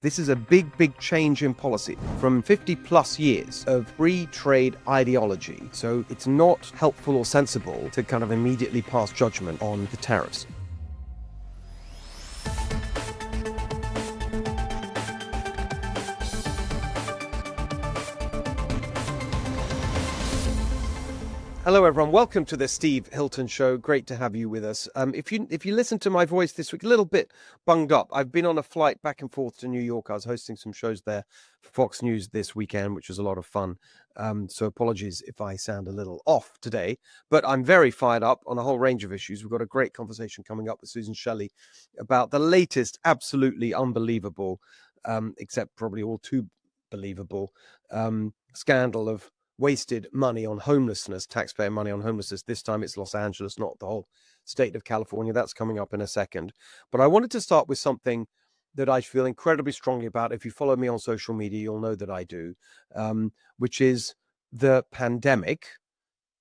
This is a big change in policy from 50 plus years of free trade ideology. So it's not helpful or sensible to kind of immediately pass judgment on the tariffs. Hello, everyone. Welcome to the Steve Hilton Show. Great to have you with us. If you listen to my voice this week, a little bit bunged up. I've been on a flight back and forth to New York. I was hosting some shows there for Fox News this weekend, which was a lot of fun. So apologies if I sound a little off today, but I'm very fired up on a whole range of issues. We've got a great conversation coming up with Susan Shelley about the latest, absolutely unbelievable, except probably all too believable, scandal of wasted money on homelessness, taxpayer money on homelessness. This time it's Los Angeles, not the whole state of California. That's coming up in a second. But I wanted to start with something that I feel incredibly strongly about. If you follow me on social media, you'll know that I do, which is the pandemic,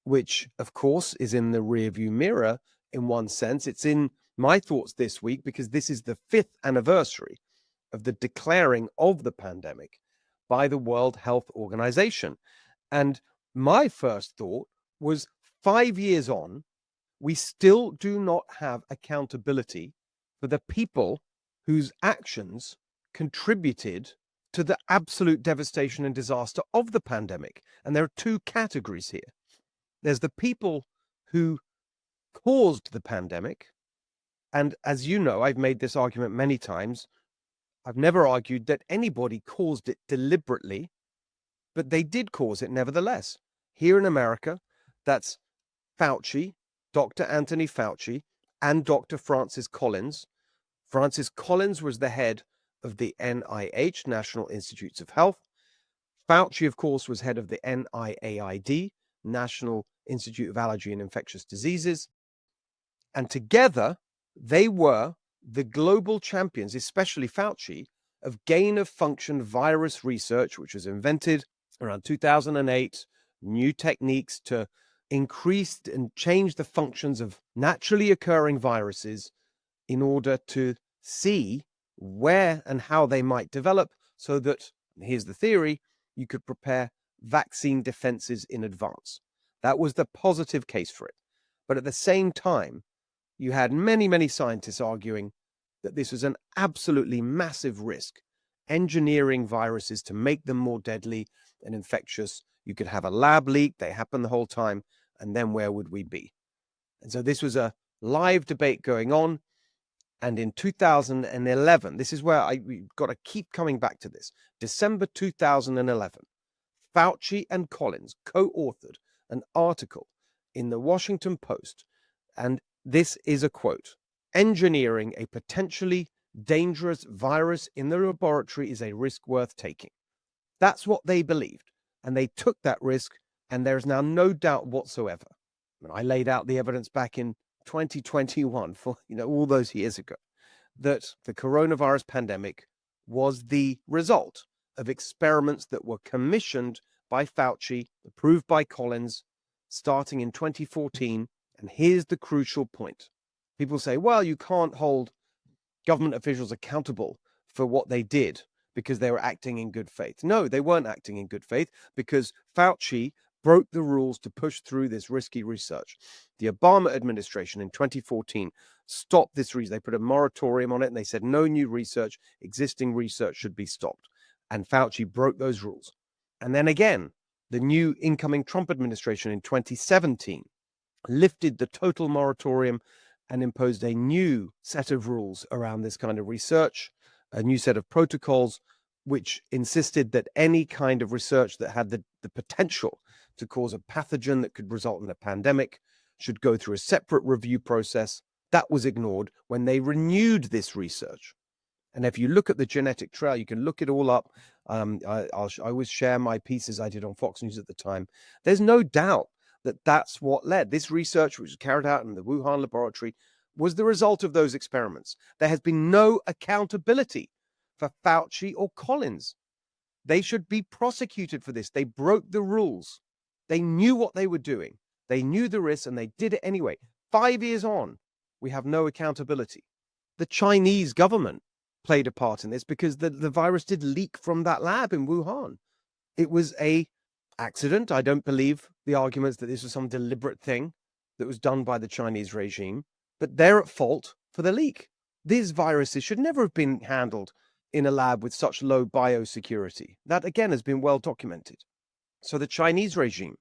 which, of course, is in the rearview mirror in one sense. It's in my thoughts this week because this is the 5th anniversary of the declaring of the pandemic by the World Health Organization. And my first thought was 5 years on, we still do not have accountability for the people whose actions contributed to the absolute devastation and disaster of the pandemic. And there are two categories here. There's the people who caused the pandemic. And as you know, I've made this argument many times. I've never argued that anybody caused it deliberately, but they did cause it nevertheless. Here in America, that's Fauci, Dr. Anthony Fauci, and Dr. Francis Collins. Francis Collins was the head of the NIH, National Institutes of Health. Fauci, of course, was head of the NIAID, National Institute of Allergy and Infectious Diseases. And together, they were the global champions, especially Fauci, of gain-of-function virus research, which was invented around 2008, new techniques to increase and change the functions of naturally occurring viruses in order to see where and how they might develop so that, here's the theory, you could prepare vaccine defenses in advance. That was the positive case for it. But at the same time, you had many scientists arguing that this was an absolutely massive risk, engineering viruses to make them more deadly and infectious. You could have a lab leak, they happen the whole time, and then where would we be? And so this was a live debate going on. And in 2011, this is where we've got to keep coming back to this. December 2011, Fauci and Collins co-authored an article in the Washington Post. And this is a quote: "Engineering a potentially dangerous virus in the laboratory is a risk worth taking." That's what they believed. And they took that risk. And there is now no doubt whatsoever. I laid out the evidence back in 2021 for, all those years ago, that the coronavirus pandemic was the result of experiments that were commissioned by Fauci, approved by Collins, starting in 2014. And here's the crucial point. People say, well, you can't hold government officials accountable for what they did because they were acting in good faith. No, they weren't acting in good faith because Fauci broke the rules to push through this risky research. The Obama administration in 2014 stopped this research. They put a moratorium on it and they said no new research, existing research should be stopped. And Fauci broke those rules. And then again, the new incoming Trump administration in 2017 lifted the total moratorium and imposed a new set of rules around this kind of research, a new set of protocols, which insisted that any kind of research that had the potential to cause a pathogen that could result in a pandemic should go through a separate review process. That was ignored when they renewed this research. And if you look at the genetic trail, you can look it all up. I always share my pieces I did on Fox News at the time. There's no doubt that that's what led. This research, which was carried out in the Wuhan laboratory, was the result of those experiments. There has been no accountability for Fauci or Collins. They should be prosecuted for this. They broke the rules. They knew what they were doing. They knew the risks and they did it anyway. 5 years on, we have no accountability. The Chinese government played a part in this, because the virus did leak from that lab in Wuhan. It was a accident. I don't believe the arguments that this was some deliberate thing that was done by the Chinese regime, but they're at fault for the leak. These viruses should never have been handled in a lab with such low biosecurity. That, again, has been well documented. So the Chinese regime,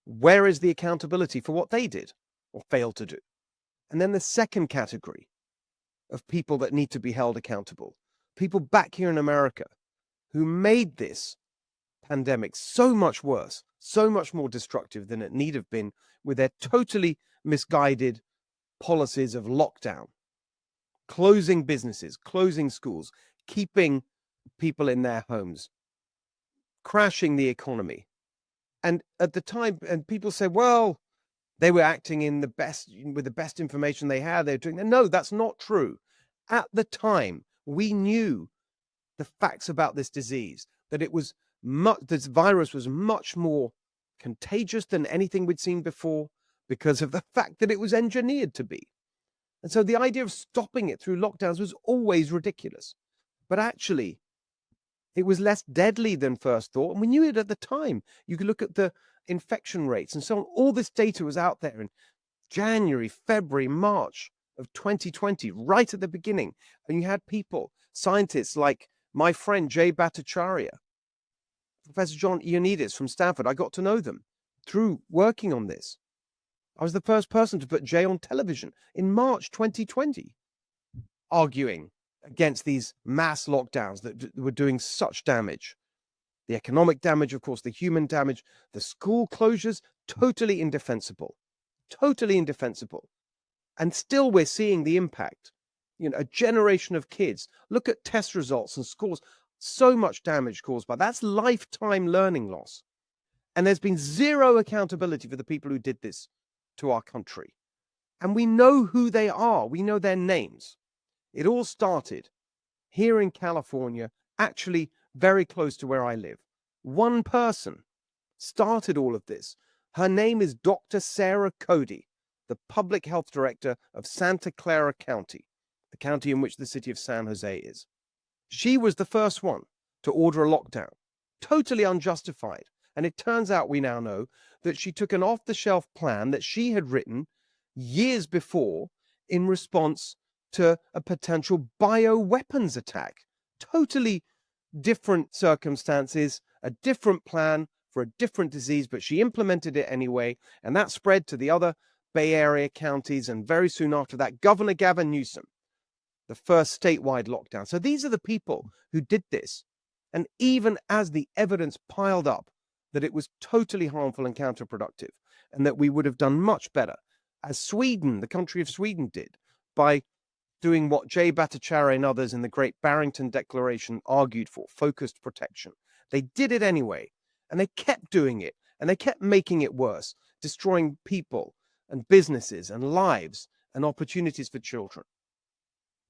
where is the accountability for what they did or failed to do? And then the second category of people that need to be held accountable, people back here in America who made this pandemic so much worse, so much more destructive than it need have been, with their totally misguided policies of lockdown, closing businesses, closing schools, keeping people in their homes, crashing the economy. And at the time, and people say, well, they were acting with the best information they had. They're doing that. No, that's not true. At the time, we knew the facts about this disease, that this virus was much more contagious than anything we'd seen before, because of the fact that it was engineered to be. And so the idea of stopping it through lockdowns was always ridiculous. But actually, it was less deadly than first thought. And we knew it at the time. You could look at the infection rates and so on. All this data was out there in January, February, March of 2020, right at the beginning. And you had people, scientists like my friend Jay Bhattacharya, Professor John Ioannidis from Stanford. I got to know them through working on this. I was the first person to put Jay on television in March 2020, arguing against these mass lockdowns that were doing such damage. The economic damage, of course, the human damage, the school closures, totally indefensible. Totally indefensible. And still we're seeing the impact. A generation of kids. Look at test results and scores. So much damage caused by that's lifetime learning loss. And there's been zero accountability for the people who did this to our country. And we know who they are. We know their names. It all started here in California, actually very close to where I live. One person started all of this. Her name is Dr. Sarah Cody, the public health director of Santa Clara County, the county in which the city of San Jose is. She was the first one to order a lockdown, totally unjustified. And it turns out, we now know, that she took an off-the-shelf plan that she had written years before in response to a potential bioweapons attack. Totally different circumstances, a different plan for a different disease, but she implemented it anyway, and that spread to the other Bay Area counties, and very soon after that, Governor Gavin Newsom, the first statewide lockdown. So these are the people who did this. And even as the evidence piled up that it was totally harmful and counterproductive, and that we would have done much better, as Sweden, the country of Sweden, did, by doing what Jay Bhattacharya and others in the Great Barrington Declaration argued for, focused protection. They did it anyway, and they kept doing it, and they kept making it worse, destroying people and businesses and lives and opportunities for children.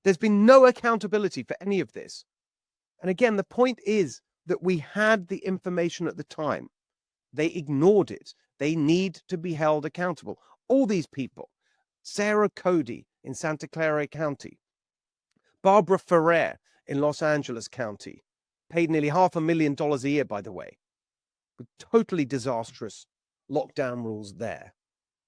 There's been no accountability for any of this. And again, the point is that we had the information at the time. They ignored it. They need to be held accountable. All these people, Sarah Cody in Santa Clara County, Barbara Ferrer in Los Angeles County, paid nearly $500,000 a year, by the way, with totally disastrous lockdown rules there.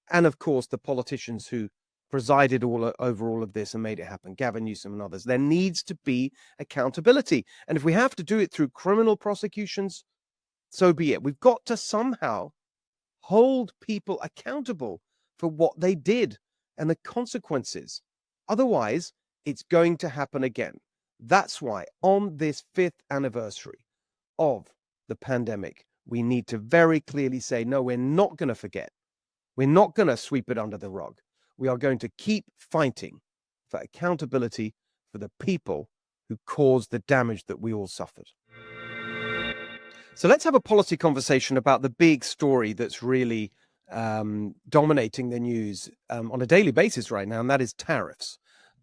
And of course, the politicians who presided over all of this and made it happen, Gavin Newsom and others. There needs to be accountability. And if we have to do it through criminal prosecutions, so be it. We've got to somehow hold people accountable for what they did and the consequences. Otherwise, it's going to happen again. That's why on this 5th anniversary of the pandemic, we need to very clearly say, no, we're not going to forget. We're not going to sweep it under the rug. We are going to keep fighting for accountability for the people who caused the damage that we all suffered. So let's have a policy conversation about the big story that's really dominating the news on a daily basis right now, and that is tariffs.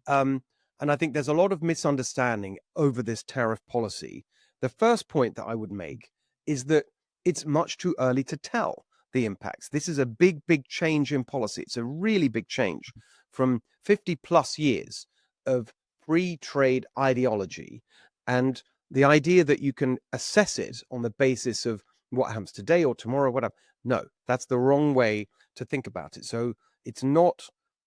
And I think there's a lot of misunderstanding over this tariff policy. The first point that I would make is that it's much too early to tell the impacts. This is a big, big change in policy. It's a really big change from 50 plus years of free trade ideology and the idea that you can assess it on the basis of what happens today or tomorrow, whatever. No, that's the wrong way to think about it. So it's not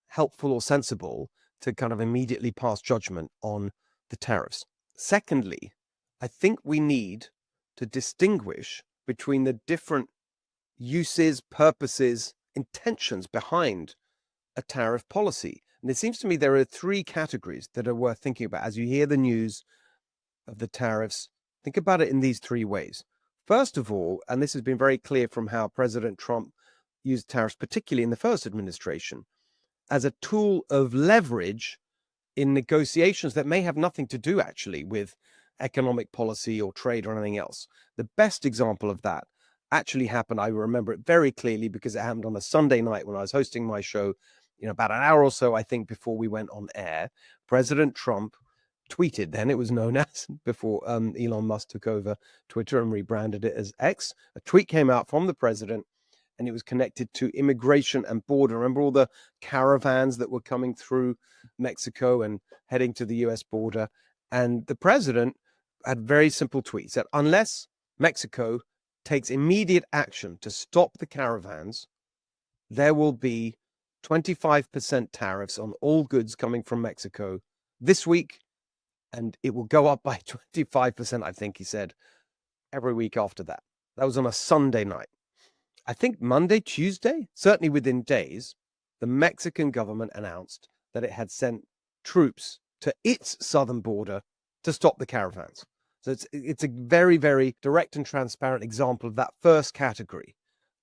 helpful or sensible to kind of immediately pass judgment on the tariffs. Secondly, I think we need to distinguish between the different uses, purposes, intentions behind a tariff policy. And it seems to me there are three categories that are worth thinking about as you hear the news of the tariffs. Think about it in these three ways. First of all, and this has been very clear from how President Trump used tariffs, particularly in the first administration, as a tool of leverage in negotiations that may have nothing to do actually with economic policy or trade or anything else. The best example of that actually happened, I remember it very clearly because it happened on a Sunday night when I was hosting my show, about an hour or so, I think, before we went on air. President Trump tweeted, then it was known as, before Elon Musk took over Twitter and rebranded it as X. A tweet came out from the president, and it was connected to immigration and border. Remember all the caravans that were coming through Mexico and heading to the US border? And the president had a very simple tweet. He said, unless Mexico takes immediate action to stop the caravans, there will be 25% tariffs on all goods coming from Mexico this week, and it will go up by 25%, I think he said, every week after that. That was on a Sunday night. I think Monday, Tuesday, certainly within days, the Mexican government announced that it had sent troops to its southern border to stop the caravans. So it's a very, very direct and transparent example of that first category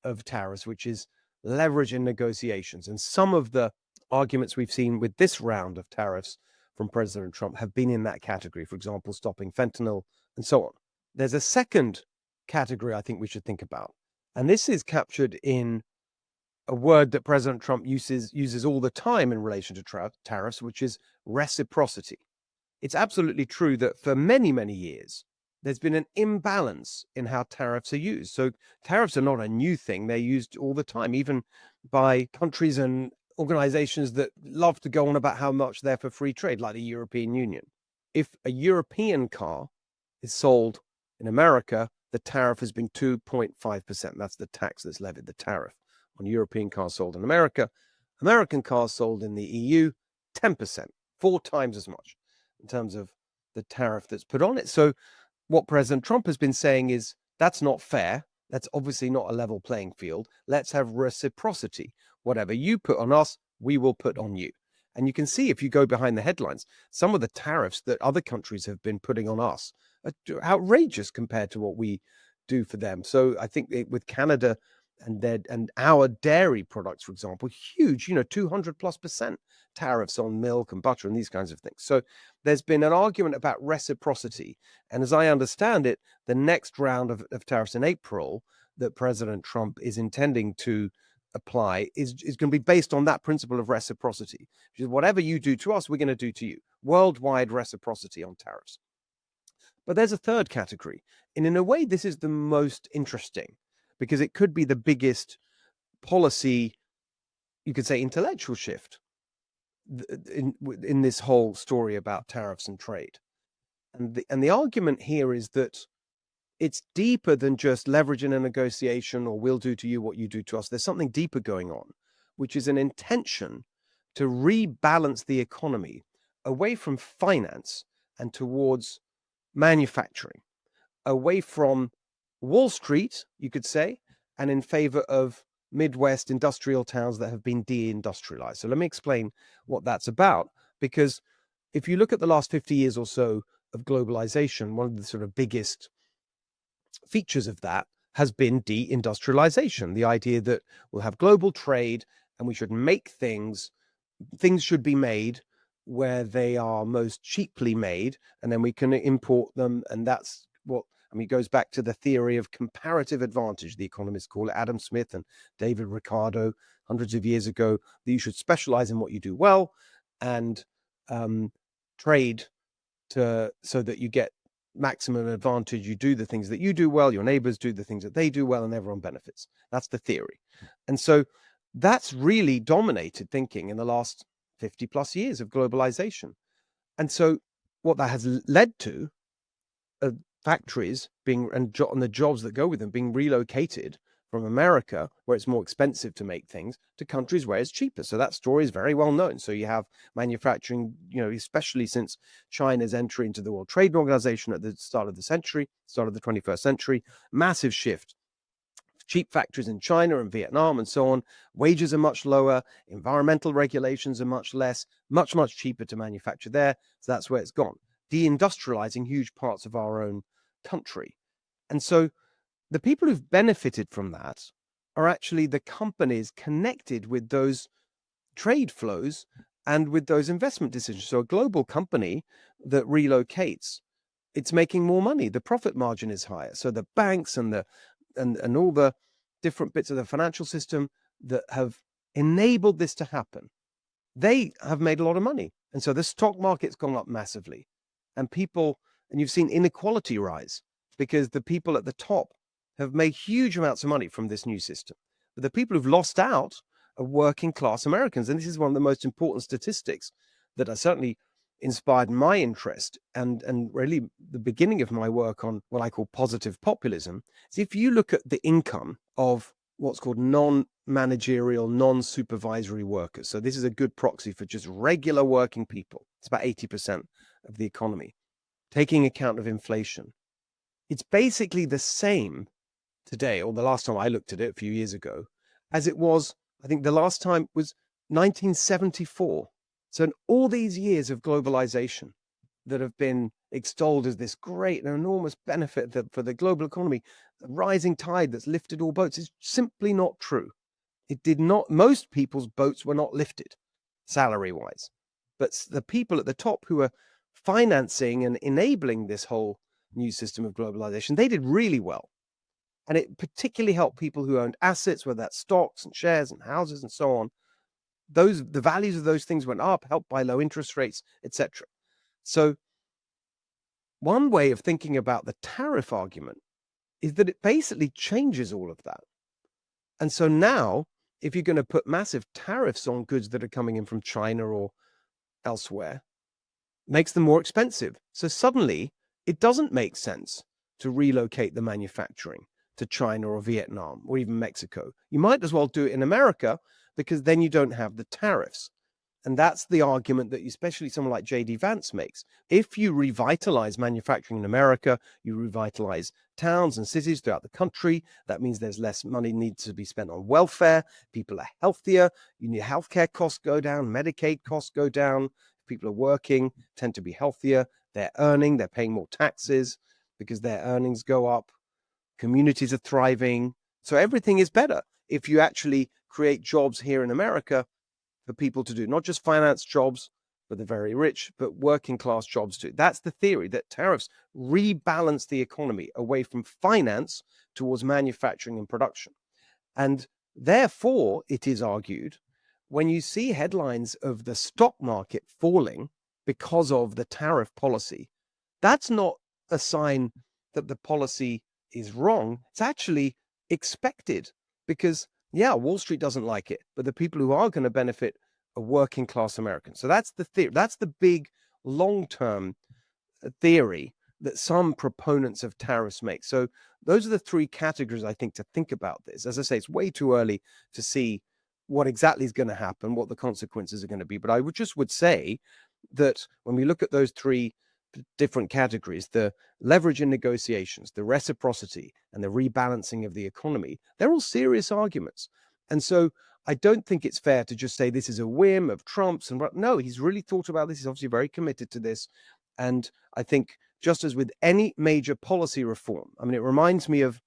of tariffs, which is leverage in negotiations. And some of the arguments we've seen with this round of tariffs from President Trump have been in that category, for example, stopping fentanyl and so on. There's a second category I think we should think about. And this is captured in a word that President Trump uses all the time in relation to tariffs, which is reciprocity. It's absolutely true that for many, many years, there's been an imbalance in how tariffs are used. So tariffs are not a new thing. They're used all the time, even by countries and organizations that love to go on about how much they're for free trade, like the European Union. If a European car is sold in America, the tariff has been 2.5%. That's the tax that's levied, the tariff on European cars sold in America. American cars sold in the EU, 10%, 4 times as much in terms of the tariff that's put on it. So what President Trump has been saying is that's not fair. That's obviously not a level playing field. Let's have reciprocity. Whatever you put on us, we will put on you. And you can see, if you go behind the headlines, some of the tariffs that other countries have been putting on us are outrageous compared to what we do for them. So I think with Canada and our dairy products, for example, huge, 200+% tariffs on milk and butter and these kinds of things. So there's been an argument about reciprocity. And as I understand it, the next round of tariffs in April that President Trump is intending to apply is going to be based on that principle of reciprocity, which is whatever you do to us, we're going to do to you. Worldwide reciprocity on tariffs. But there's a third category. And in a way, this is the most interesting because it could be the biggest policy, you could say, intellectual shift in this whole story about tariffs and trade. And the argument here is that it's deeper than just leveraging a negotiation or we'll do to you what you do to us. There's something deeper going on, which is an intention to rebalance the economy away from finance and towards manufacturing, away from Wall Street, you could say, and in favor of Midwest industrial towns that have been deindustrialized. So let me explain what that's about, because if you look at the last 50 years or so of globalization, one of the sort of biggest features of that has been deindustrialization, the idea that we'll have global trade and we should make things should be made where they are most cheaply made, and then we can import them. And that's what, it goes back to the theory of comparative advantage, the economists call it, Adam Smith and David Ricardo, hundreds of years ago, that you should specialize in what you do well and trade so that you get maximum advantage. You do the things that you do well, your neighbors do the things that they do well, and everyone benefits. That's the theory. And so that's really dominated thinking in the last 50+ years of globalization. And so what that has led to factories being and the jobs that go with them being relocated from America, where it's more expensive to make things, to countries where it's cheaper. So that story is very well known. So you have manufacturing, especially since China's entry into the World Trade Organization at the start of the 21st century, massive shift. Cheap factories in China and Vietnam and so on. Wages are much lower. Environmental regulations are much less, much, much cheaper to manufacture there. So that's where it's gone. Deindustrializing huge parts of our own country. And so the people who've benefited from that are actually the companies connected with those trade flows and with those investment decisions. So a global company that relocates, it's making more money. The profit margin is higher. So the banks and all the different bits of the financial system that have enabled this to happen, they have made a lot of money. And so the stock market's gone up massively. And you've seen inequality rise because the people at the top have made huge amounts of money from this new system. But the people who've lost out are working class Americans. And this is one of the most important statistics that are certainly inspired my interest and really the beginning of my work on what I call positive populism. Is if you look at the income of what's called non-managerial, non-supervisory workers. So this is a good proxy for just regular working people. It's about 80% of the economy, taking account of inflation. It's basically the same today, or the last time I looked at it a few years ago, as it was, I think the last time was 1974. So in all these years of globalization that have been extolled as this great and enormous benefit for the global economy, the rising tide that's lifted all boats, is simply not true. It did not. Most people's boats were not lifted salary-wise. But the people at the top who are financing and enabling this whole new system of globalization, they did really well. And it particularly helped people who owned assets, whether that's stocks and shares and houses and so on. The values of those things went up, helped by low interest rates, etc. So one way of thinking about the tariff argument is that it basically changes all of that. And so now, if you're going to put massive tariffs on goods that are coming in from China or elsewhere, makes them more expensive. So suddenly, it doesn't make sense to relocate the manufacturing to China or Vietnam or even Mexico. You might as well do it in America because then you don't have the tariffs. And that's the argument that especially someone like J.D. Vance makes. If you revitalize manufacturing in America, you revitalize towns and cities throughout the country. That means there's less money needs to be spent on welfare. People are healthier. Your healthcare costs go down. Medicaid costs go down. People are working, tend to be healthier. They're earning. They're paying more taxes because their earnings go up. Communities are thriving. So everything is better if you actually create jobs here in America for people to do, not just finance jobs for the very rich, but working class jobs too. That's the theory, that tariffs rebalance the economy away from finance towards manufacturing and production. And therefore, it is argued, when you see headlines of the stock market falling because of the tariff policy, that's not a sign that the policy is wrong. It's actually expected because, yeah, Wall Street doesn't like it, but the people who are going to benefit are working class Americans. So that's the theory. That's the big long-term theory that some proponents of tariffs make. So those are the three categories, I think, to think about this. As I say, it's way too early to see what exactly is going to happen, what the consequences are going to be. But I would say that when we look at those three different categories, the leverage in negotiations, the reciprocity, and the rebalancing of the economy, they're all serious arguments. And so I don't think it's fair to just say this is a whim of Trump's. And no, he's really thought about this. He's obviously very committed to this. And I think just as with any major policy reform, I mean, it reminds me of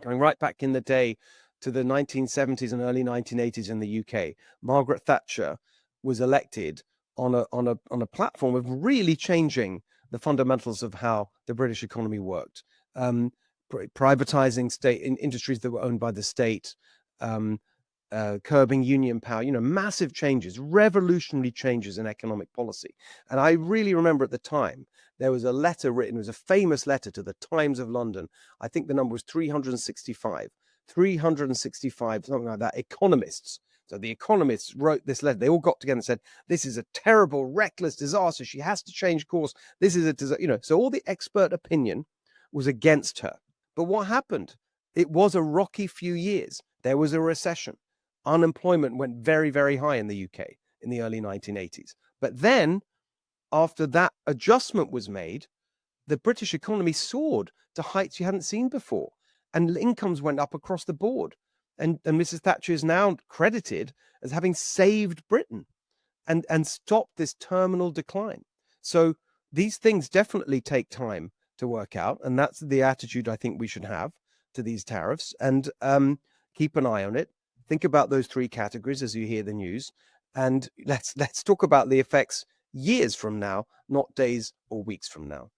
going right back in the day to the 1970s and early 1980s in the UK. Margaret Thatcher was elected on a platform of really changing the fundamentals of how the British economy worked, privatizing state industries that were owned by the state, curbing union power, massive changes, revolutionary changes in economic policy. And I really remember at the time, there was a letter written, it was a famous letter to the Times of London. I think the number was 365, something like that, economists So the economists wrote this letter. They all got together and said, this is a terrible, reckless disaster. She has to change course. This is a disaster. So all the expert opinion was against her. But what happened? It was a rocky few years. There was a recession. Unemployment went very, very high in the UK in the early 1980s. But then, after that adjustment was made, the British economy soared to heights you hadn't seen before, and incomes went up across the board. And Mrs. Thatcher is now credited as having saved Britain and stopped this terminal decline. So these things definitely take time to work out, and that's the attitude I think we should have to these tariffs. And keep an eye on it. Think about those three categories as you hear the news, and let's talk about the effects years from now, not days or weeks from now.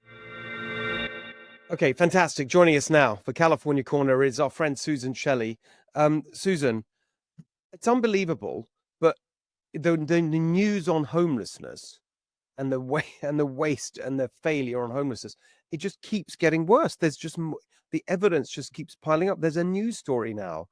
Okay, fantastic. Joining us now for California Corner is our friend Susan Shelley. Susan, it's unbelievable, but the news on homelessness and the waste and the failure on homelessness, it just keeps getting worse. There's just the evidence just keeps piling up. There's a news story now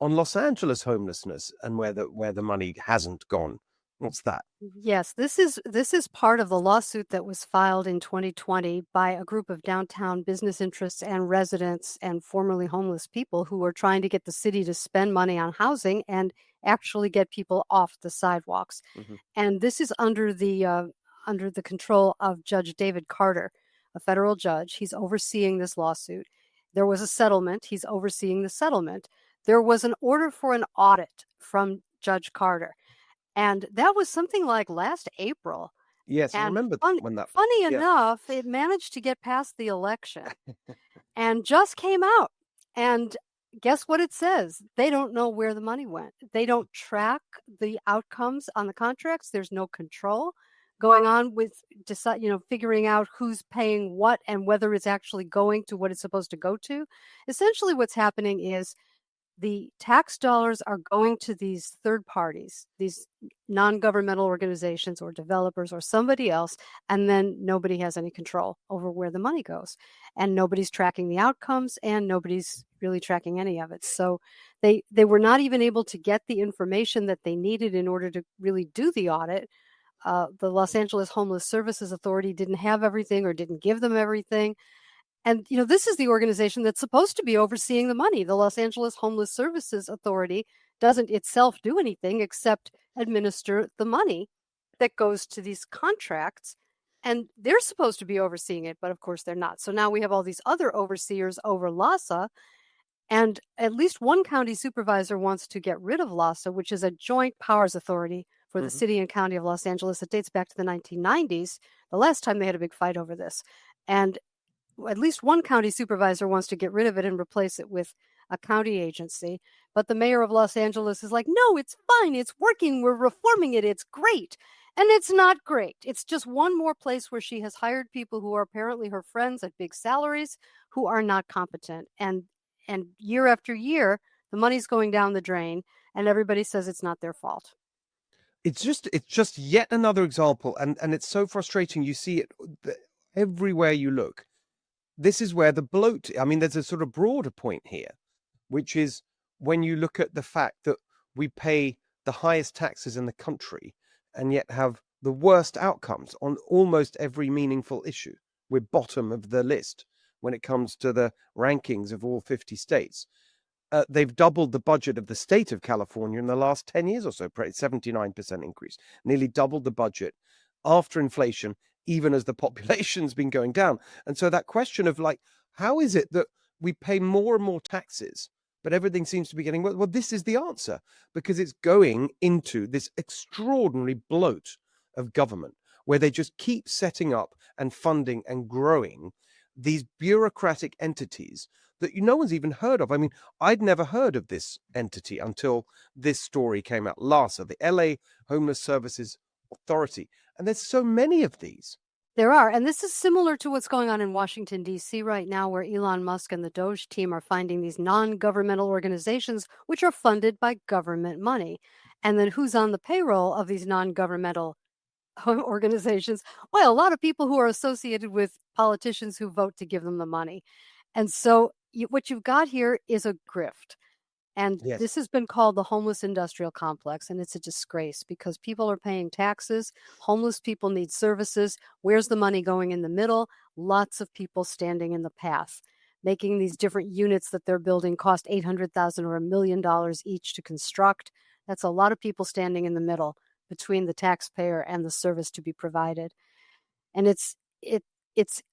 on Los Angeles homelessness and where the money hasn't gone. What's that? Yes, this is part of the lawsuit that was filed in 2020 by a group of downtown business interests and residents and formerly homeless people who were trying to get the city to spend money on housing and actually get people off the sidewalks. Mhm. And this is under the control of Judge David Carter, a federal judge. He's overseeing this lawsuit. There was a settlement. He's overseeing the settlement. There was an order for an audit from Judge Carter. And that was something like last April. Yes, I And remember when that. funny Yeah. enough, it managed to get past the election and just came out. And guess what it says? They don't know where the money went. They don't track the outcomes on the contracts. There's no control going on with figuring out who's paying what and whether it's actually going to what it's supposed to go to. Essentially, what's happening is the tax dollars are going to these third parties, these non-governmental organizations or developers or somebody else, and then nobody has any control over where the money goes. And nobody's tracking the outcomes, and nobody's really tracking any of it. So they were not even able to get the information that they needed in order to really do the audit. The Los Angeles Homeless Services Authority didn't have everything or didn't give them everything. And, this is the organization that's supposed to be overseeing the money. The Los Angeles Homeless Services Authority doesn't itself do anything except administer the money that goes to these contracts. And they're supposed to be overseeing it, but of course they're not. So now we have all these other overseers over LAHSA. And at least one county supervisor wants to get rid of LAHSA, which is a joint powers authority for the city and county of Los Angeles. It dates back to the 1990s, the last time they had a big fight over this. And at least one county supervisor wants to get rid of it and replace it with a county agency. But the mayor of Los Angeles is like, no, it's fine. It's working. We're reforming it. It's great. And it's not great. It's just one more place where she has hired people who are apparently her friends at big salaries who are not competent. And year after year, the money's going down the drain and everybody says it's not their fault. It's just yet another example. And it's so frustrating. You see it everywhere you look. This is where the bloat, I mean, there's a sort of broader point here, which is when you look at the fact that we pay the highest taxes in the country and yet have the worst outcomes on almost every meaningful issue. We're bottom of the list when it comes to the rankings of all 50 states. They've doubled the budget of the state of California in the last 10 years or so, 79% increase, nearly doubled the budget after inflation, even as the population's been going down. And so that question of how is it that we pay more and more taxes, but everything seems to be getting worse? Well, this is the answer, because it's going into this extraordinary bloat of government where they just keep setting up and funding and growing these bureaucratic entities that no one's even heard of. I mean, I'd never heard of this entity until this story came out. LAHSA, the LA Homeless Services Authority. And there's so many of these. There are. And this is similar to what's going on in Washington, D.C. right now, where Elon Musk and the Doge team are finding these non-governmental organizations which are funded by government money. And then who's on the payroll of these non-governmental organizations? Well, a lot of people who are associated with politicians who vote to give them the money. And so what you've got here is a grift. And Yes. this has been called the homeless industrial complex, and it's a disgrace because people are paying taxes. Homeless people need services. Where's the money going in the middle? Lots of people standing in the path, making these different units that they're building cost $800,000 or $1 million each to construct. That's a lot of people standing in the middle between the taxpayer and the service to be provided. And it's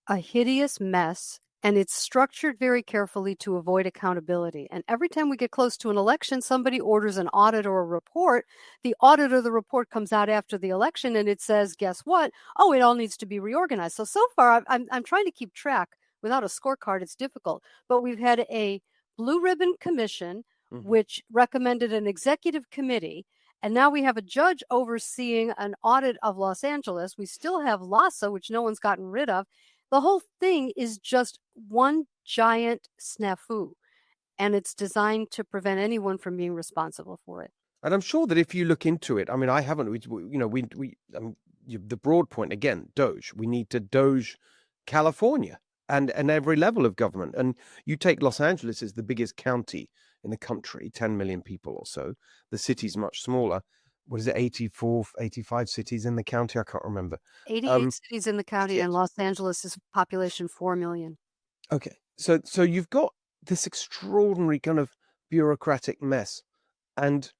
a hideous mess, and it's structured very carefully to avoid accountability. And every time we get close to an election, somebody orders an audit or a report. The audit or the report comes out after the election, and it says, guess what? Oh, it all needs to be reorganized. So far, I'm trying to keep track. Without a scorecard, it's difficult. But we've had a blue ribbon commission, which recommended an executive committee. And now we have a judge overseeing an audit of Los Angeles. We still have LASA, which no one's gotten rid of. The whole thing is just one giant snafu, and it's designed to prevent anyone from being responsible for it. And I'm sure that if you look into it, I mean, I haven't, the broad point again, Doge. We need to Doge California and every level of government. And you take Los Angeles as the biggest county in the country, 10 million people or so. The city's much smaller. What is it, 84, 85 cities in the county? I can't remember. 88 cities in the county, 88. and Los Angeles is population 4 million. Okay, so you've got this extraordinary kind of bureaucratic mess, and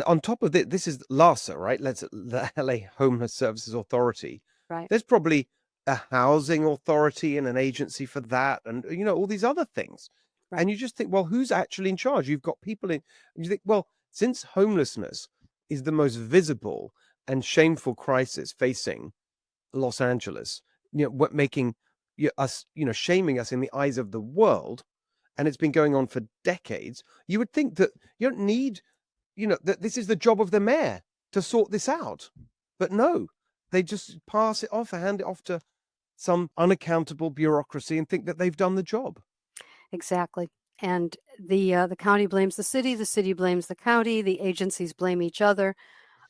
on top of it, this is LASA, right? The LA Homeless Services Authority. Right. There's probably a housing authority and an agency for that, and all these other things. Right. And you just think, well, who's actually in charge? You've got people in. You think, well, since homelessness is the most visible and shameful crisis facing Los Angeles, what making us, shaming us in the eyes of the world, and it's been going on for decades. You would think that you don't need, that this is the job of the mayor to sort this out, but no, they just pass it off, hand it off to some unaccountable bureaucracy and think that they've done the job. Exactly. And the county blames the city blames the county, the agencies blame each other.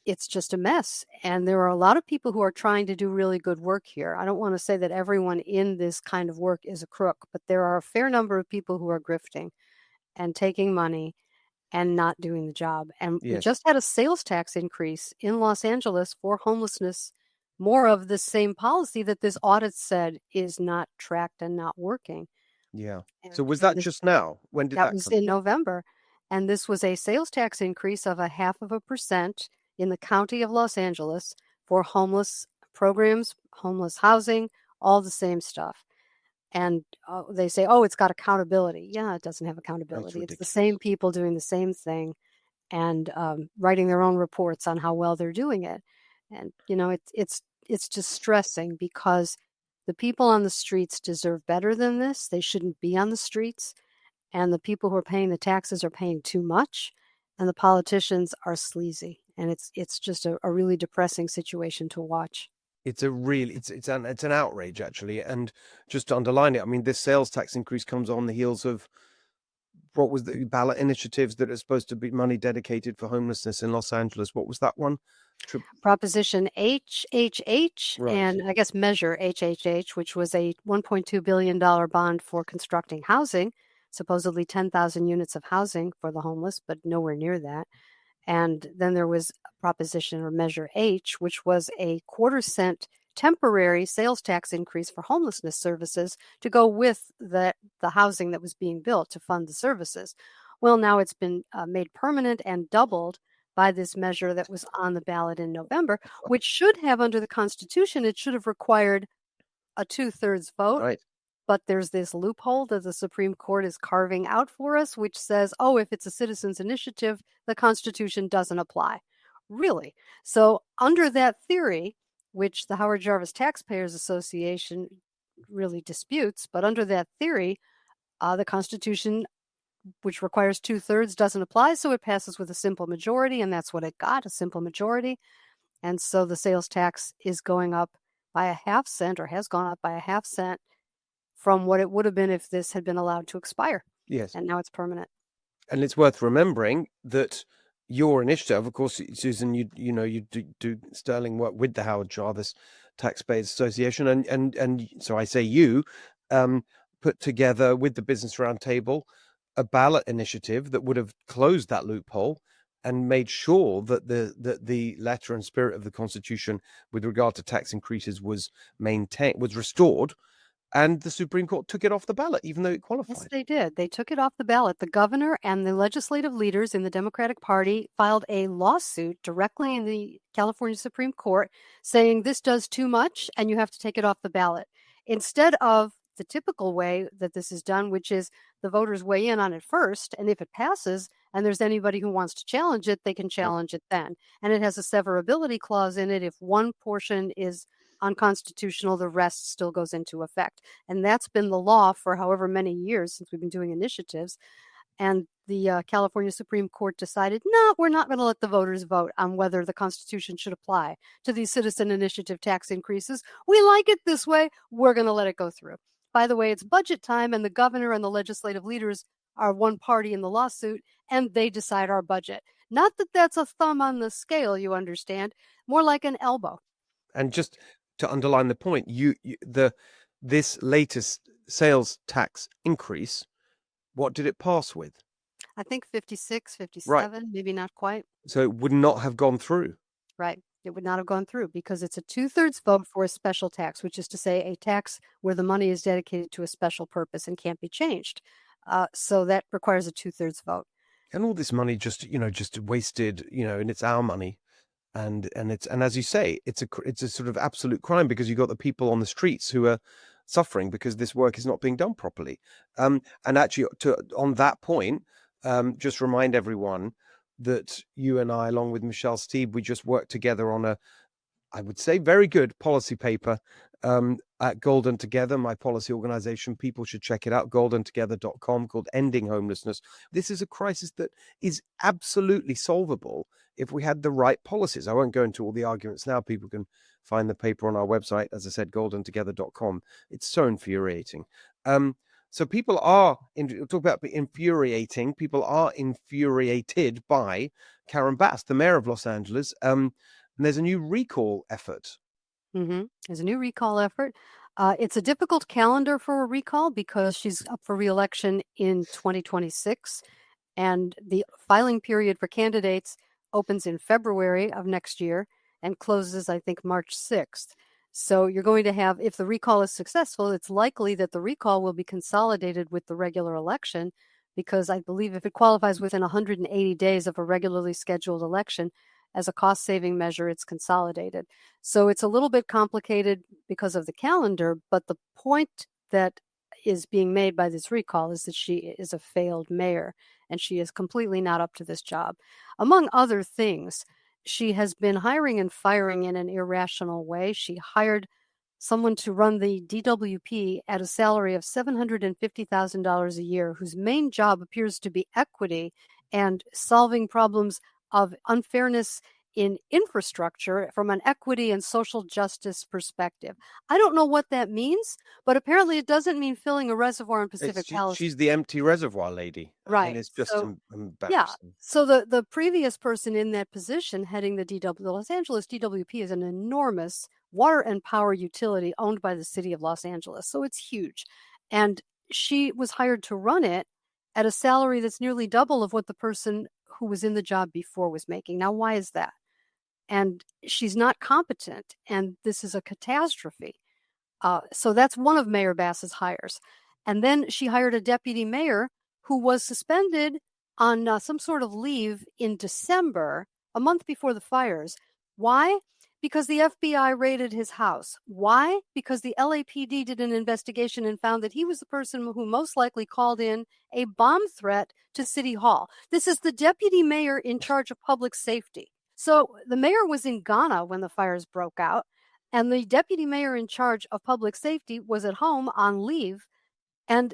It's just a mess. And there are a lot of people who are trying to do really good work here. I don't want to say that everyone in this kind of work is a crook, but there are a fair number of people who are grifting and taking money and not doing the job. And we just had a sales tax increase in Los Angeles for homelessness, more of the same policy that this audit said is not tracked and not working. Yeah. So was that just now? When did that was in November. And this was a sales tax increase of 0.5% in the county of Los Angeles for homeless programs, homeless housing, all the same stuff. And they say, oh, it's got accountability. Yeah, it doesn't have accountability. It's the same people doing the same thing and writing their own reports on how well they're doing it. And, it's distressing because the people on the streets deserve better than this. They shouldn't be on the streets. And the people who are paying the taxes are paying too much. And the politicians are sleazy. And it's just a really depressing situation to watch. It's an outrage, actually. And just to underline it, I mean, this sales tax increase comes on the heels of what was the ballot initiatives that are supposed to be money dedicated for homelessness in Los Angeles. What was that one? Proposition HHH, Right. And I guess Measure HHH, which was a $1.2 billion bond for constructing housing, supposedly 10,000 units of housing for the homeless, but nowhere near that. And then there was Proposition or Measure H, which was a 1/4-cent temporary sales tax increase for homelessness services to go with the housing that was being built to fund the services. Well, now it's been made permanent and doubled by this measure that was on the ballot in November, which should have, under the Constitution, it should have required a 2/3 vote. Right. But there's this loophole that the Supreme Court is carving out for us, which says, oh, if it's a citizen's initiative, the Constitution doesn't apply. Really? So under that theory, which the Howard Jarvis Taxpayers Association really disputes, but under that theory, the Constitution, which requires 2/3, doesn't apply, so it passes with a simple majority, and that's what it got, a simple majority. And so the sales tax is going up by 1/2 cent, or has gone up by 1/2 cent from what it would have been if this had been allowed to expire. Yes. And now it's permanent. And it's worth remembering that your initiative, of course, Susan, you do sterling work with the Howard Jarvis Taxpayers Association, and so I say you put together with the Business Roundtable a ballot initiative that would have closed that loophole and made sure that the letter and spirit of the Constitution with regard to tax increases was restored, and the Supreme Court took it off the ballot, even though it qualified. Yes, they did. They took it off the ballot. The governor and the legislative leaders in the Democratic Party filed a lawsuit directly in the California Supreme Court saying this does too much and you have to take it off the ballot. Instead of the typical way that this is done, which is the voters weigh in on it first, and if it passes and there's anybody who wants to challenge it, they can challenge it then. And it has a severability clause in it. If one portion is unconstitutional, the rest still goes into effect. And that's been the law for however many years since we've been doing initiatives. And the California Supreme Court decided, no, we're not going to let the voters vote on whether the Constitution should apply to these citizen initiative tax increases. We like it this way. We're going to let it go through. By the way, it's budget time, and the governor and the legislative leaders are one party in the lawsuit, and they decide our budget. Not that that's a thumb on the scale, you understand, more like an elbow. And just to underline the point, this latest sales tax increase, what did it pass with? I think 56, 57, right. Maybe not quite. So it would not have gone through. Right. It would not have gone through because it's a 2/3 vote for a special tax, which is to say a tax where the money is dedicated to a special purpose and can't be changed. So that requires a 2/3 vote. And all this money just wasted, and it's our money. And as you say, it's a sort of absolute crime because you've got the people on the streets who are suffering because this work is not being done properly. And actually, on that point, just remind everyone that you and I, along with Michelle Steve, we just worked together on I would say, very good policy paper at Golden Together, my policy organization. People should check it out, goldentogether.com, called Ending Homelessness. This is a crisis that is absolutely solvable if we had the right policies. I won't go into all the arguments now. People can find the paper on our website, as I said, goldentogether.com. It's so infuriating. So people are, talk about infuriating, people are infuriated by Karen Bass, the mayor of Los Angeles. And there's a new recall effort. Mm-hmm. There's a new recall effort. It's a difficult calendar for a recall because she's up for re-election in 2026. And the filing period for candidates opens in February of next year and closes, I think, March 6th. So you're going to have, if the recall is successful, it's likely that the recall will be consolidated with the regular election because I believe if it qualifies within 180 days of a regularly scheduled election, as a cost-saving measure, it's consolidated. So it's a little bit complicated because of the calendar, but the point that is being made by this recall is that she is a failed mayor, and she is completely not up to this job. Among other things, she has been hiring and firing in an irrational way. She hired someone to run the DWP at a salary of $750,000 a year, whose main job appears to be equity and solving problems of unfairness in infrastructure from an equity and social justice perspective. I don't know what that means, but apparently it doesn't mean filling a reservoir in Pacific Palisades. She's the empty reservoir lady. Right. And it's just embarrassing. Yeah. So the previous person in that position heading the Los Angeles DWP is an enormous water and power utility owned by the city of Los Angeles. So it's huge. And she was hired to run it at a salary that's nearly double of what the person who was in the job before was making. Now, why is that? And she's not competent, and this is a catastrophe. So that's one of Mayor Bass's hires. And then she hired a deputy mayor who was suspended on some sort of leave in December, a month before the fires. Why? Because the FBI raided his house. Why? Because the LAPD did an investigation and found that he was the person who most likely called in a bomb threat to City Hall. This is the deputy mayor in charge of public safety. So the mayor was in Ghana when the fires broke out, and the deputy mayor in charge of public safety was at home on leave. And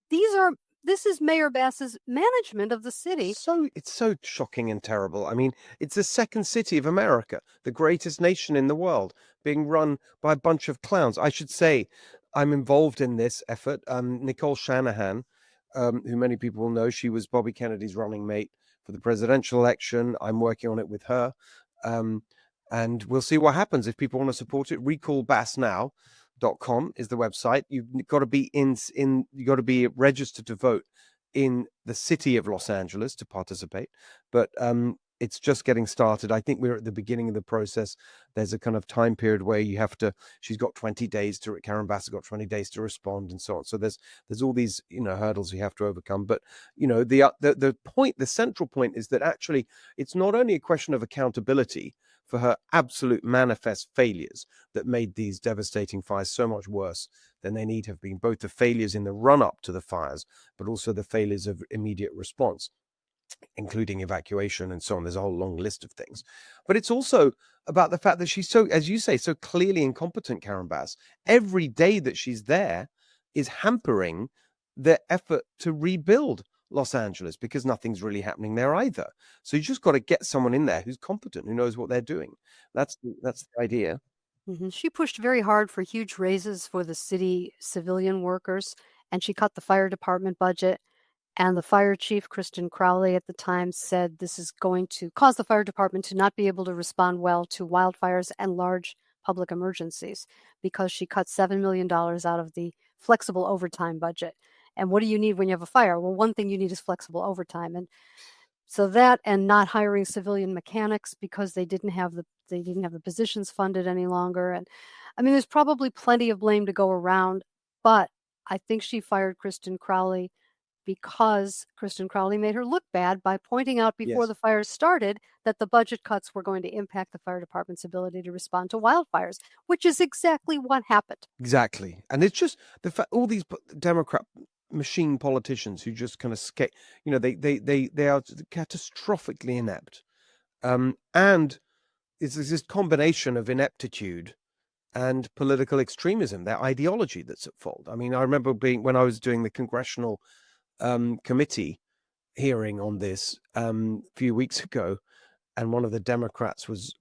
this is Mayor Bass's management of the city. So it's so shocking and terrible. I mean, it's the second city of America, the greatest nation in the world, being run by a bunch of clowns. I should say I'm involved in this effort. Nicole Shanahan, who many people will know, she was Bobby Kennedy's running mate for the presidential election. I'm working on it with her. And we'll see what happens if people want to support it. Recallbassnow.com is the website. You've got to be you've got to be registered to vote in the city of Los Angeles to participate, but it's just getting started. I think we're at the beginning of the process. There's a kind of time period where she's got 20 days to, Karen Bass has got 20 days to respond and so on. So there's all these, hurdles you have to overcome. But, the central point is that actually it's not only a question of accountability for her absolute manifest failures that made these devastating fires so much worse than they need have been, both the failures in the run up to the fires, but also the failures of immediate response, including evacuation and so on. There's a whole long list of things. But it's also about the fact that she's so, as you say, so clearly incompetent, Karen Bass. Every day that she's there is hampering the effort to rebuild Los Angeles because nothing's really happening there either. So you just got to get someone in there who's competent, who knows what they're doing. That's the idea. She pushed very hard for huge raises for the city civilian workers, and she cut the fire department budget. And the fire chief, Kristen Crowley, at the time said this is going to cause the fire department to not be able to respond well to wildfires and large public emergencies because she cut $7 million out of the flexible overtime budget. And what do you need when you have a fire? Well, one thing you need is flexible overtime. And so that, and not hiring civilian mechanics because they didn't have the positions funded any longer. And I mean, there's probably plenty of blame to go around, but I think she fired Kristen Crowley because Kristen Crowley made her look bad by pointing out before the fires started that the budget cuts were going to impact the fire department's ability to respond to wildfires, which is exactly what happened. Exactly. And it's just the fact all these Democrat machine politicians who just kind of they are catastrophically inept. And it's this combination of ineptitude and political extremism, their ideology that's at fault. I mean, I remember when I was doing the congressional committee hearing on this a few weeks ago, and one of the Democrats was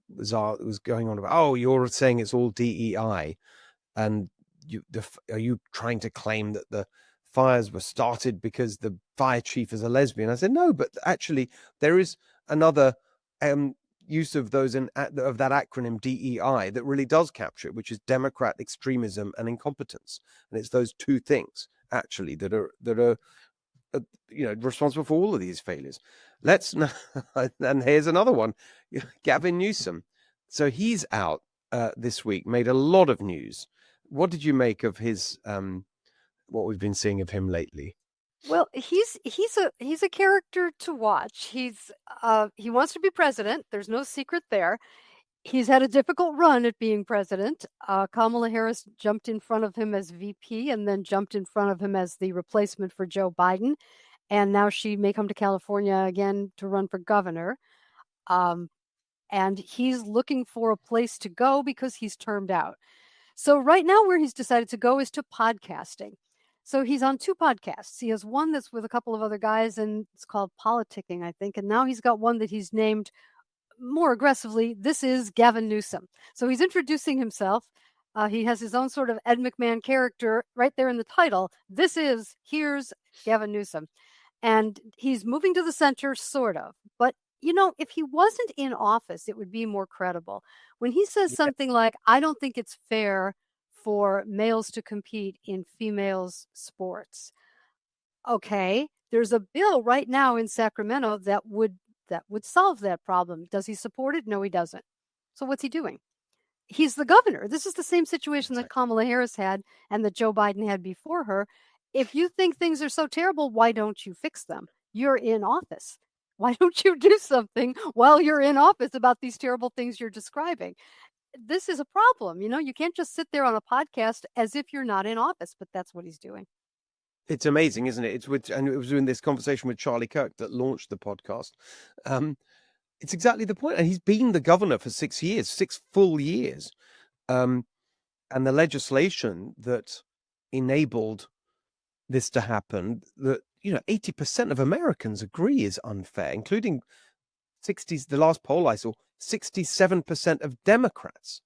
going on about, oh, you're saying it's all DEI, and are you trying to claim that the fires were started because the fire chief is a lesbian? I said no, but actually there is another use of those of that acronym DEI that really does capture it, which is Democrat extremism and incompetence, and it's those two things actually that are responsible for all of these failures. And here's another one, Gavin Newsom. So he's out this week, made a lot of news. What did you make of his what we've been seeing of him lately? Well, he's a character to watch. He wants to be president. There's no secret there. He's had a difficult run at being president. Kamala Harris jumped in front of him as VP and then jumped in front of him as the replacement for Joe Biden. And now she may come to California again to run for governor. And he's looking for a place to go because he's termed out. So right now where he's decided to go is to podcasting. So he's on 2 podcasts. He has one that's with a couple of other guys, and it's called Politicking, I think. And now he's got one that he's named more aggressively, This is Gavin Newsom. So he's introducing himself. He has his own sort of Ed McMahon character right there in the title. Here's Gavin Newsom. And he's moving to the center, sort of. But, if he wasn't in office, it would be more credible. When he says something like, I don't think it's fair for males to compete in females' sports. Okay, there's a bill right now in Sacramento that would solve that problem. Does he support it? No, he doesn't. So what's he doing? He's the governor. This is the same situation that Kamala Harris had and that Joe Biden had before her. If you think things are so terrible, why don't you fix them? You're in office. Why don't you do something while you're in office about these terrible things you're describing? This is a problem. You can't just sit there on a podcast as if you're not in office, but that's what he's doing. It's amazing, isn't it? And it was in this conversation with Charlie Kirk that launched the podcast. It's exactly the point. And he's been the governor for 6 years, 6 full years. And the legislation that enabled this to happen, that 80% of Americans agree is unfair, including the last poll I saw, 67% of Democrats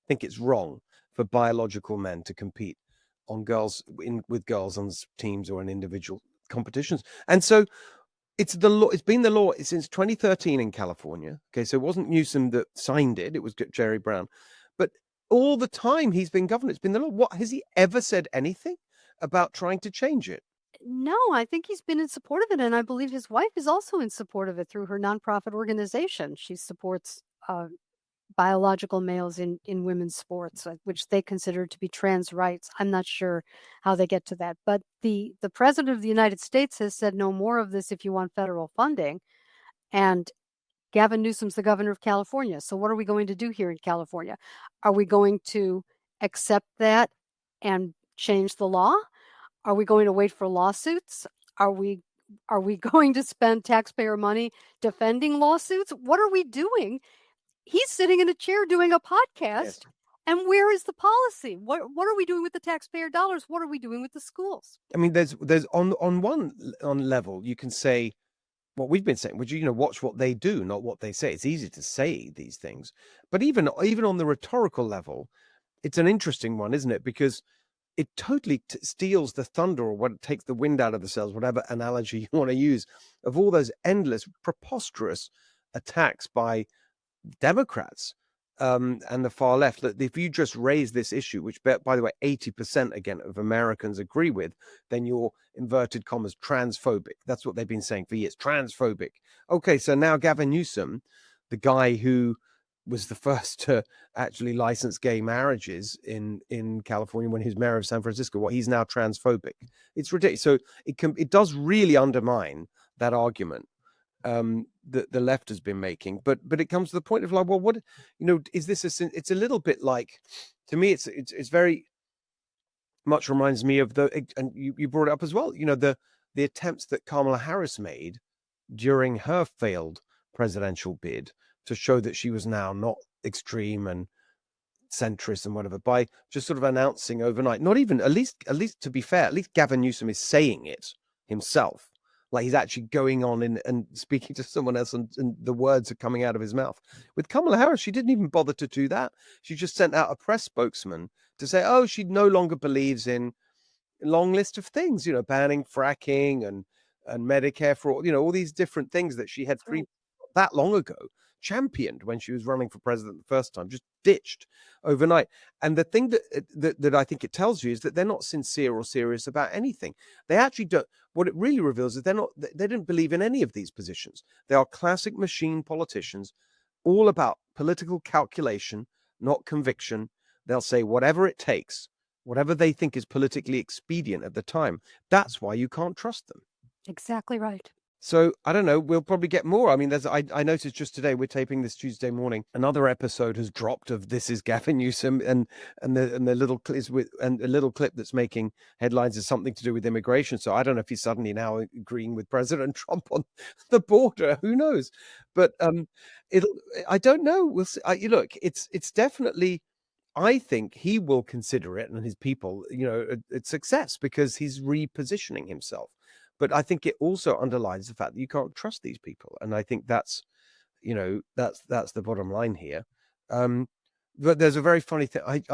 think it's wrong for biological men to compete with girls on teams or in individual competitions. And so it's the law. It's been the law since 2013 in California. Okay, so it wasn't Newsom that signed it; it was Jerry Brown. But all the time he's been governor, it's been the law. What has he ever said anything about trying to change it? No, I think he's been in support of it, and I believe his wife is also in support of it through her nonprofit organization. She supports biological males in women's sports, which they consider to be trans rights. I'm not sure how they get to that, but the president of the United States has said no more of this if you want federal funding, and Gavin Newsom's the governor of California. So what are we going to do here in California? Are we going to accept that and change the law? Are we going to wait for lawsuits? Are we going to spend taxpayer money defending lawsuits? What are we doing? He's sitting in a chair doing a podcast. Yes. And where is the policy? What are we doing with the taxpayer dollars? What are we doing with the schools? I mean, there's on one level you can say what we've been saying, which watch what they do, not what they say. It's easy to say these things, but even on the rhetorical level, it's an interesting one, isn't it? Because it totally steals the thunder, or what takes the wind out of the sails, whatever analogy you want to use, of all those endless, preposterous attacks by Democrats and the far left. That if you just raise this issue, which, by the way, 80% again of Americans agree with, then you're, inverted commas, transphobic. That's what they've been saying for years, transphobic. Okay, so now Gavin Newsom, the guy who was the first to actually license gay marriages in California when he was mayor of San Francisco, he's now transphobic. It's ridiculous. So it does really undermine that argument that the left has been making, but it comes to the point of like, well, what is this? It's a little bit like, to me, it's very much reminds me of and you brought it up as well, the attempts that Kamala Harris made during her failed presidential bid to show that she was now not extreme and centrist and whatever, by just sort of announcing overnight, not even, at least to be fair, at least Gavin Newsom is saying it himself. Like he's actually going on and speaking to someone else, and the words are coming out of his mouth. With Kamala Harris, she didn't even bother to do that. She just sent out a press spokesman to say, oh, she no longer believes in a long list of things, banning fracking and Medicare for all, all these different things that she had that long ago championed when she was running for president the first time, just ditched overnight. And the thing that I think it tells you is that they're not sincere or serious about anything. They actually don't. What it really reveals is they didn't believe in any of these positions. They are classic machine politicians, all about political calculation, not conviction. They'll say whatever it takes, whatever they think is politically expedient at the time. That's why you can't trust them. Exactly right. So I don't know. We'll probably get more. I mean, I noticed just today, we're taping this Tuesday morning, another episode has dropped of This Is Gavin Newsom, and the little a little clip that's making headlines is something to do with immigration. So I don't know if he's suddenly now agreeing with President Trump on the border. Who knows? But I don't know. We'll see. Look, it's definitely. I think he will consider it, and his people, a success, because he's repositioning himself. But I think it also underlines the fact that you can't trust these people, and I think that's the bottom line here. But there's a very funny thing.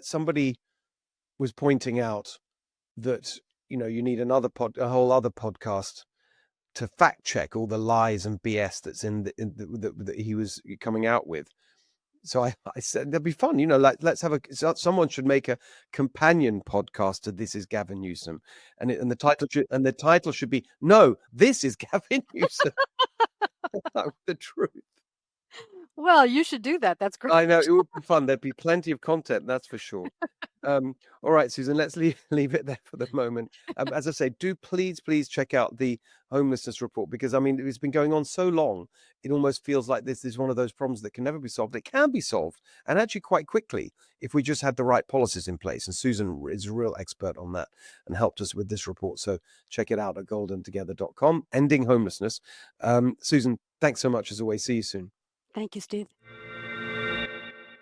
Somebody was pointing out that you need a whole other podcast to fact check all the lies and BS that's that he was coming out with. So I said that'd be fun, like let's have someone should make a companion podcast to This Is Gavin Newsom, and the title should be No, This Is Gavin Newsom. The truth. Well, you should do that. That's great. I know, it would be fun. There'd be plenty of content, that's for sure. All right, Susan, let's leave it there for the moment. As I say, do please check out the homelessness report, because I mean, it's been going on so long, it almost feels like this is one of those problems that can never be solved. It can be solved, and actually quite quickly, if we just had the right policies in place. And Susan is a real expert on that and helped us with this report. So check it out at goldentogether.com. Ending homelessness. Susan, thanks so much as always. See you soon. Thank you, Steve.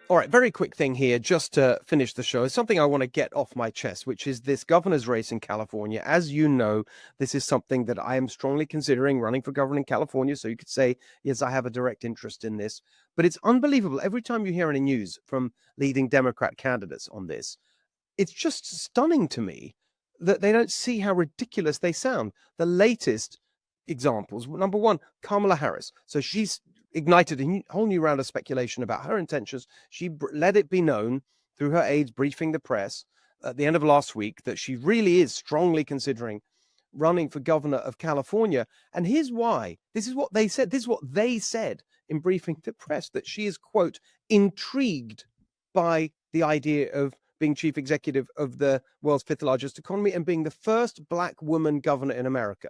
All right, very quick thing here, just to finish the show. It's something I want to get off my chest, which is this governor's race in California. As you know, this is something that I am strongly considering, running for governor in California. So you could say, yes, I have a direct interest in this. But it's unbelievable. Every time you hear any news from leading Democrat candidates on this, it's just stunning to me that they don't see how ridiculous they sound. The latest examples, number one, Kamala Harris. So she's ignited a whole new round of speculation about her intentions. She let it be known through her aides briefing the press at the end of last week that she really is strongly considering running for governor of California. And here's why. This is what they said. This is what they said in briefing to press, that she is, quote, intrigued by the idea of being chief executive of the world's fifth largest economy and being the first black woman governor in America.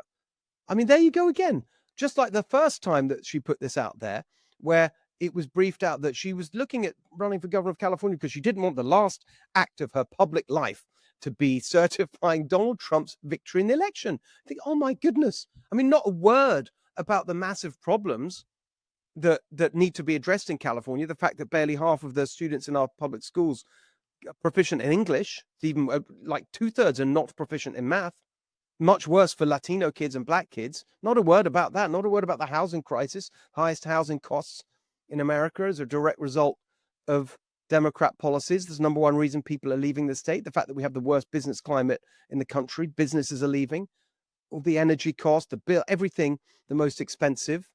I mean, there you go again. Just like the first time that she put this out there, where it was briefed out that she was looking at running for governor of California because she didn't want the last act of her public life to be certifying Donald Trump's victory in the election. I think, oh my goodness. I mean, not a word about the massive problems that need to be addressed in California. The fact that barely half of the students in our public schools are proficient in English, even like 2/3 are not proficient in math. Much worse for Latino kids and black kids. Not a word about that. Not a word about the housing crisis, highest housing costs in America as a direct result of Democrat policies. That's number one reason people are leaving the state. The fact that we have the worst business climate in the country. Businesses are leaving. All the energy cost, the bill, everything, the most expensive.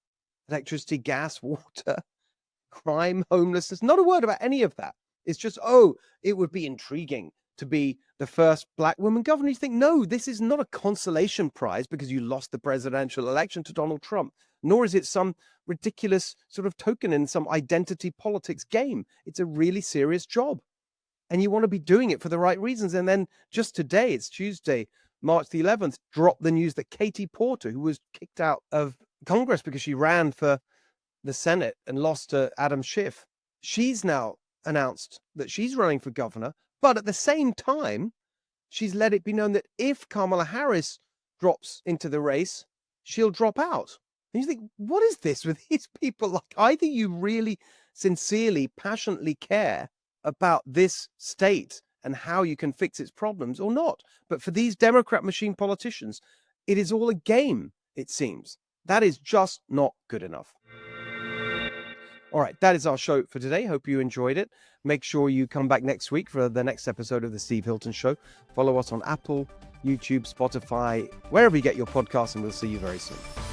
Electricity, gas, water, crime, homelessness. Not a word about any of that. It's just, oh, it would be intriguing to be the first black woman governor. You think, no, this is not a consolation prize because you lost the presidential election to Donald Trump, nor is it some ridiculous sort of token in some identity politics game. It's a really serious job. And you want to be doing it for the right reasons. And then just today, it's Tuesday, March the 11th, dropped the news that Katie Porter, who was kicked out of Congress because she ran for the Senate and lost to Adam Schiff, she's now announced that she's running for governor. But at the same time, she's let it be known that if Kamala Harris drops into the race, she'll drop out. And you think, what is this with these people? Like, either you really sincerely, passionately care about this state and how you can fix its problems or not. But for these Democrat machine politicians, it is all a game, it seems. That is just not good enough. All right, that is our show for today. Hope you enjoyed it. Make sure you come back next week for the next episode of The Steve Hilton Show. Follow us on Apple, YouTube, Spotify, wherever you get your podcasts, and we'll see you very soon.